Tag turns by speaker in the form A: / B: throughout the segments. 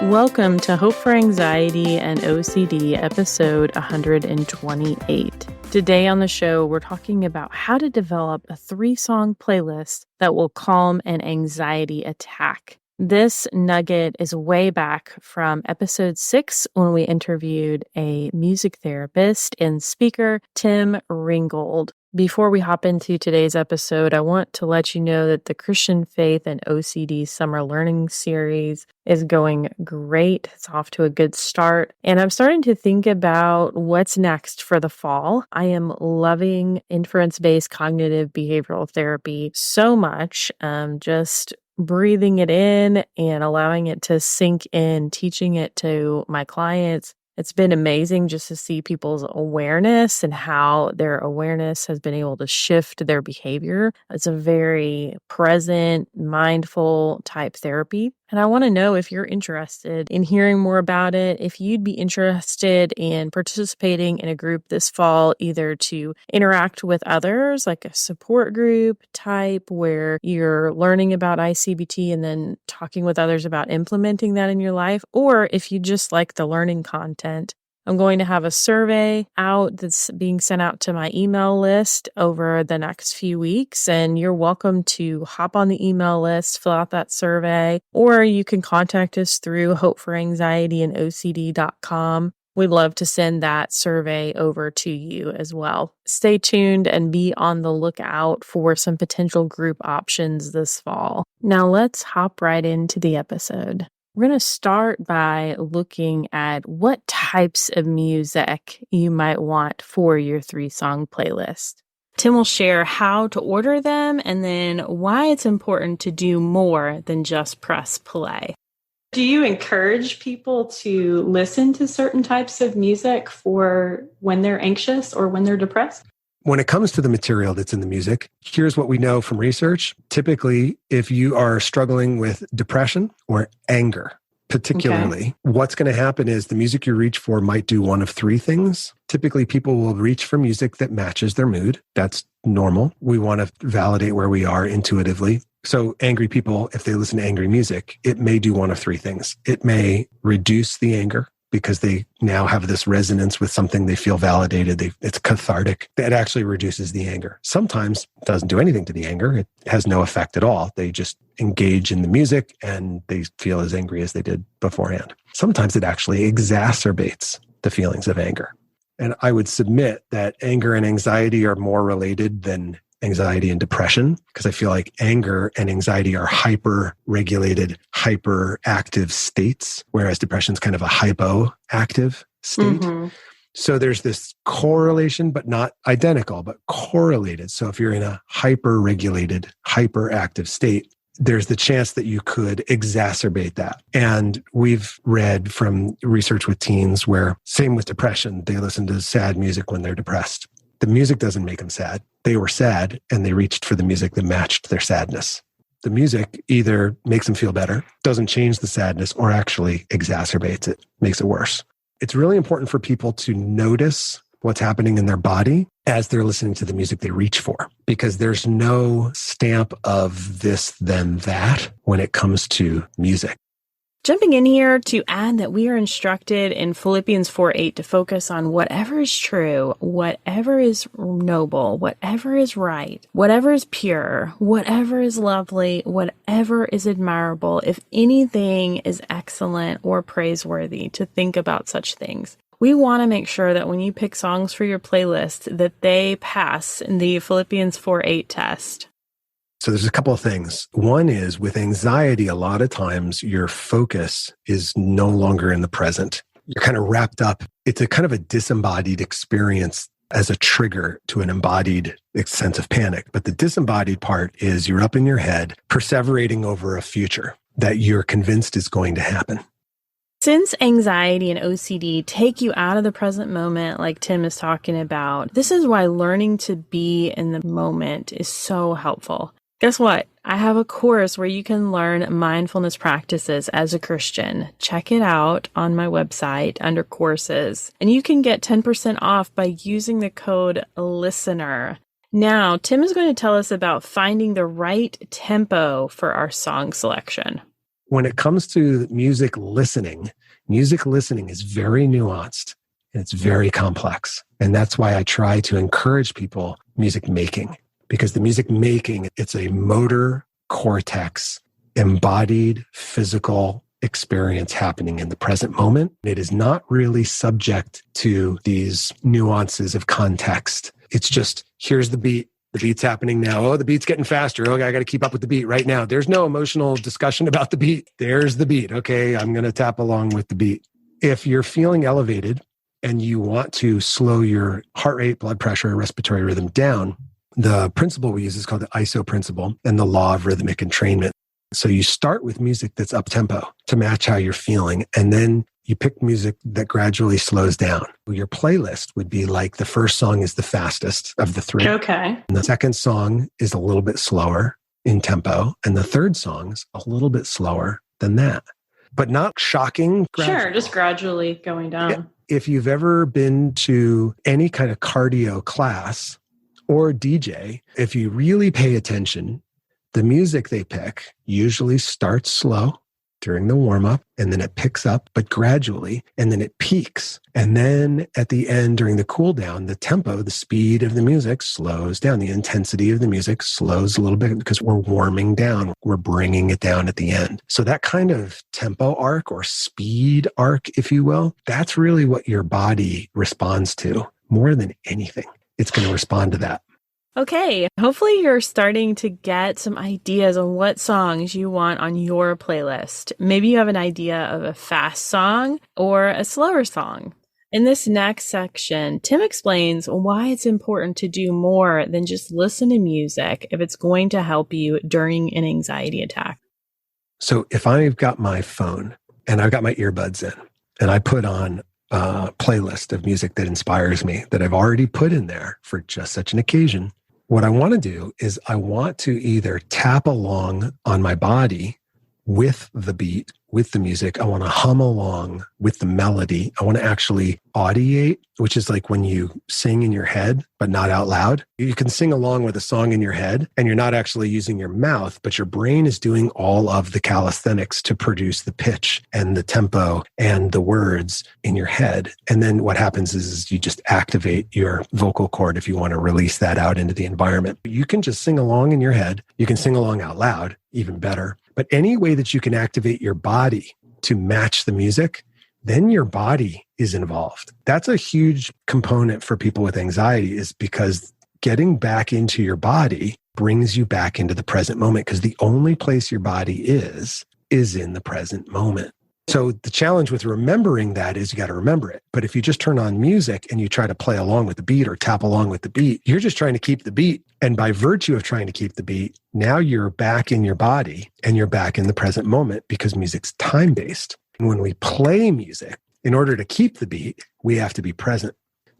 A: Welcome to Hope for Anxiety and OCD, episode 128. Today on the show, we're talking about how to develop a 3-song playlist that will calm an anxiety attack. This nugget is way back from episode 6 when we interviewed a music therapist and speaker, Tim Ringgold. Before we hop into today's episode, I want to let you know that the Christian Faith and OCD Summer Learning Series is going great. It's off to a good start. And I'm starting to think about what's next for the fall. I am loving inference-based cognitive behavioral therapy so much. Just breathing it in and allowing it to sink in, teaching it to my clients. It's been amazing just to see people's awareness and how their awareness has been able to shift their behavior. It's a very present, mindful type therapy. And I want to know if you're interested in hearing more about it, if you'd be interested in participating in a group this fall, either to interact with others, like a support group type where you're learning about ICBT and then talking with others about implementing that in your life, or if you just like the learning content. I'm going to have a survey out that's being sent out to my email list over the next few weeks, and you're welcome to hop on the email list, fill out that survey, or you can contact us through hopeforanxietyandocd.com. We'd love to send that survey over to you as well. Stay tuned and be on the lookout for some potential group options this fall. Now let's hop right into the episode. We're going to start by looking at what types of music you might want for your 3-song playlist. Tim will share how to order them and then why it's important to do more than just press play. Do you encourage people to listen to certain types of music for when they're anxious or when they're depressed?
B: When it comes to the material that's in the music, here's what we know from research. Typically, if you are struggling with depression or anger, particularly, what's going to happen is the music you reach for might do one of 3 things. Typically, people will reach for music that matches their mood. That's normal. We want to validate where we are intuitively. So angry people, if they listen to angry music, it may do one of 3 things. It may reduce the anger, because they now have this resonance with something they feel validated. It's cathartic. That actually reduces the anger. Sometimes it doesn't do anything to the anger. It has no effect at all. They just engage in the music and they feel as angry as they did beforehand. Sometimes it actually exacerbates the feelings of anger. And I would submit that anger and anxiety are more related than anxiety and depression, because I feel like anger and anxiety are hyper-regulated, hyperactive states, whereas depression is kind of a hypoactive state. Mm-hmm. So there's this correlation, but not identical, but correlated. So if you're in a hyper-regulated, hyperactive state, there's the chance that you could exacerbate that. And we've read from research with teens where, same with depression, they listen to sad music when they're depressed. The music doesn't make them sad. They were sad and they reached for the music that matched their sadness. The music either makes them feel better, doesn't change the sadness, or actually exacerbates it, makes it worse. It's really important for people to notice what's happening in their body as they're listening to the music they reach for, because there's no stamp of this, then that when it comes to music.
A: Jumping in here to add that we are instructed in Philippians 4:8 to focus on whatever is true, whatever is noble, whatever is right, whatever is pure, whatever is lovely, whatever is admirable, if anything is excellent or praiseworthy, to think about such things. We want to make sure that when you pick songs for your playlist, that they pass the Philippians 4:8 test.
B: So there's a couple of things. One is with anxiety, a lot of times your focus is no longer in the present. You're kind of wrapped up. It's a kind of a disembodied experience as a trigger to an embodied sense of panic. But the disembodied part is you're up in your head, perseverating over a future that you're convinced is going to happen.
A: Since anxiety and OCD take you out of the present moment, like Tim is talking about, this is why learning to be in the moment is so helpful. Guess what? I have a course where you can learn mindfulness practices as a Christian. Check it out on my website under courses. And you can get 10% off by using the code LISTENER. Now, Tim is going to tell us about finding the right tempo for our song selection.
B: when it comes to music listening is very nuanced and it's very complex. And that's why I try to encourage people music making, because the music making, it's a motor cortex, embodied physical experience happening in the present moment. It is not really subject to these nuances of context. It's just, here's the beat. The beat's happening now. Oh, the beat's getting faster. Okay, I got to keep up with the beat right now. There's no emotional discussion about the beat. There's the beat. Okay, I'm going to tap along with the beat. If you're feeling elevated and you want to slow your heart rate, blood pressure, respiratory rhythm down, the principle we use is called the ISO principle and the law of rhythmic entrainment. So you start with music that's up tempo to match how you're feeling, and then you pick music that gradually slows down. Your playlist would be like the first song is the fastest of the three.
A: Okay.
B: And the second song is a little bit slower in tempo. And the third song's a little bit slower than that, but not shocking.
A: Sure, just gradually going down.
B: If you've ever been to any kind of cardio class or DJ, if you really pay attention, the music they pick usually starts slow during the warm-up, and then it picks up, but gradually, and then it peaks. And then at the end, during the cool down, the tempo, the speed of the music slows down. The intensity of the music slows a little bit because we're warming down. We're bringing it down at the end. So that kind of tempo arc or speed arc, if you will, that's really what your body responds to more than anything. It's going to respond to that.
A: Okay, hopefully you're starting to get some ideas on what songs you want on your playlist. Maybe you have an idea of a fast song or a slower song. In this next section, Tim explains why it's important to do more than just listen to music if it's going to help you during an anxiety attack.
B: So if I've got my phone and I've got my earbuds in and I put on a playlist of music that inspires me that I've already put in there for just such an occasion, what I want to do is I want to either tap along on my body with the beat, with the music. I want to hum along with the melody. I want to actually audiate, which is like when you sing in your head, but not out loud. You can sing along with a song in your head and you're not actually using your mouth, but your brain is doing all of the calisthenics to produce the pitch and the tempo and the words in your head. And then what happens is you just activate your vocal cord if you want to release that out into the environment. You can just sing along in your head. You can sing along out loud, even better. But any way that you can activate your body to match the music, then your body is involved. That's a huge component for people with anxiety, is because getting back into your body brings you back into the present moment, because the only place your body is in the present moment. So the challenge with remembering that is you got to remember it. But if you just turn on music and you try to play along with the beat or tap along with the beat, you're just trying to keep the beat. And by virtue of trying to keep the beat, now you're back in your body and you're back in the present moment, because music's time-based. And when we play music, in order to keep the beat, we have to be present.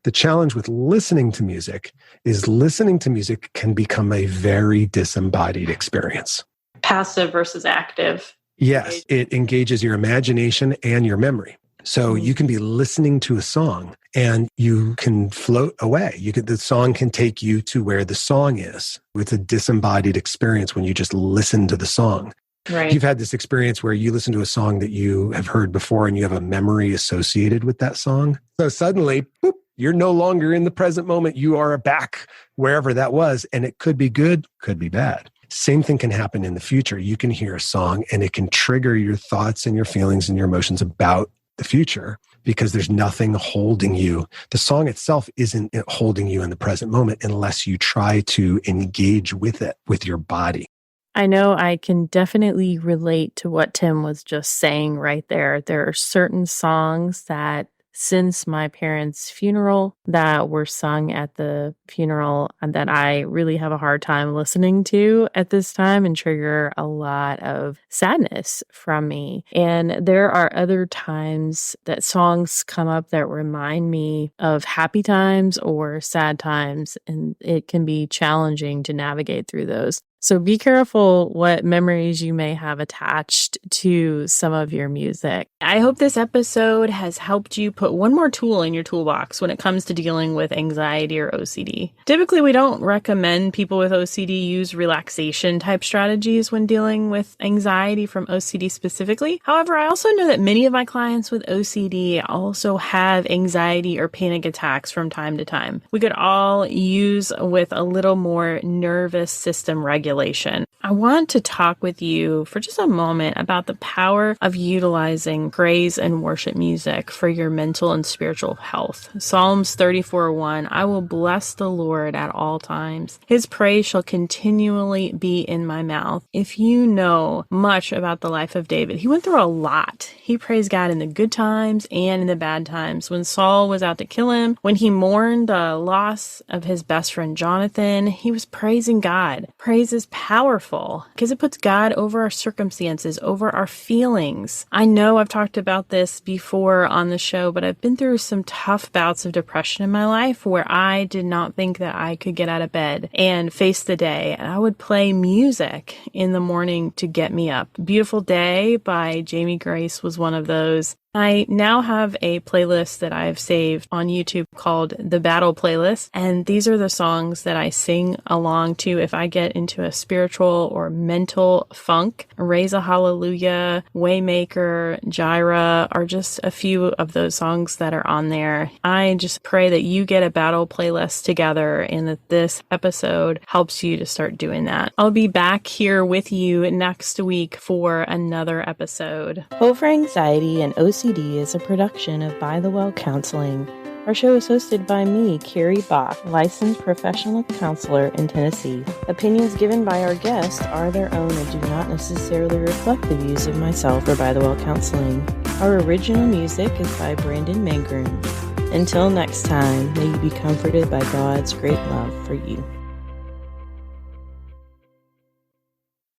B: The challenge with listening to music is listening to music can become a very disembodied experience.
A: Passive versus active.
B: Yes, it engages your imagination and your memory. So you can be listening to a song and you can float away. The song can take you to where the song is. It's a disembodied experience when you just listen to the song.
A: Right.
B: You've had this experience where you listen to a song that you have heard before and you have a memory associated with that song. So suddenly, boop, you're no longer in the present moment. You are back wherever that was. And it could be good, could be bad. Same thing can happen in the future. You can hear a song and it can trigger your thoughts and your feelings and your emotions about the future, because there's nothing holding you. The song itself isn't holding you in the present moment unless you try to engage with it, with your body.
A: I know I can definitely relate to what Tim was just saying right there. There are certain songs that, since my parents' funeral, that were sung at the funeral, and that I really have a hard time listening to at this time and trigger a lot of sadness from me. And there are other times that songs come up that remind me of happy times or sad times, and it can be challenging to navigate through those. So be careful what memories you may have attached to some of your music. I hope this episode has helped you put one more tool in your toolbox when it comes to dealing with anxiety or OCD. Typically, we don't recommend people with OCD use relaxation type strategies when dealing with anxiety from OCD specifically. However, I also know that many of my clients with OCD also have anxiety or panic attacks from time to time. We could all use with a little more nervous system regulation. I want to talk with you for just a moment about the power of utilizing praise and worship music for your mental and spiritual health. Psalms 34:1, I will bless the Lord at all times. His praise shall continually be in my mouth. If you know much about the life of David, he went through a lot. He praised God in the good times and in the bad times. When Saul was out to kill him, when he mourned the loss of his best friend Jonathan, he was praising God. Praise is powerful because it puts God over our circumstances, over our feelings. I know I've talked about this before on the show, but I've been through some tough bouts of depression in my life where I did not think that I could get out of bed and face the day. And I would play music in the morning to get me up. Beautiful Day by Jamie Grace was one of those. I now have a playlist that I've saved on YouTube called the Battle Playlist, and these are the songs that I sing along to if I get into a spiritual or mental funk. Raise a Hallelujah, Waymaker, Jireh are just a few of those songs that are on there. I just pray that you get a battle playlist together and that this episode helps you to start doing that. I'll be back here with you next week for another episode. Hope for Anxiety and OCD is a production of By the Well Counseling. Our show is hosted by me, Carrie Bach, licensed professional counselor in Tennessee. Opinions given by our guests are their own and do not necessarily reflect the views of myself or By the Well Counseling. Our original music is by Brandon Mangrum. Until next time, may you be comforted by God's great love for you.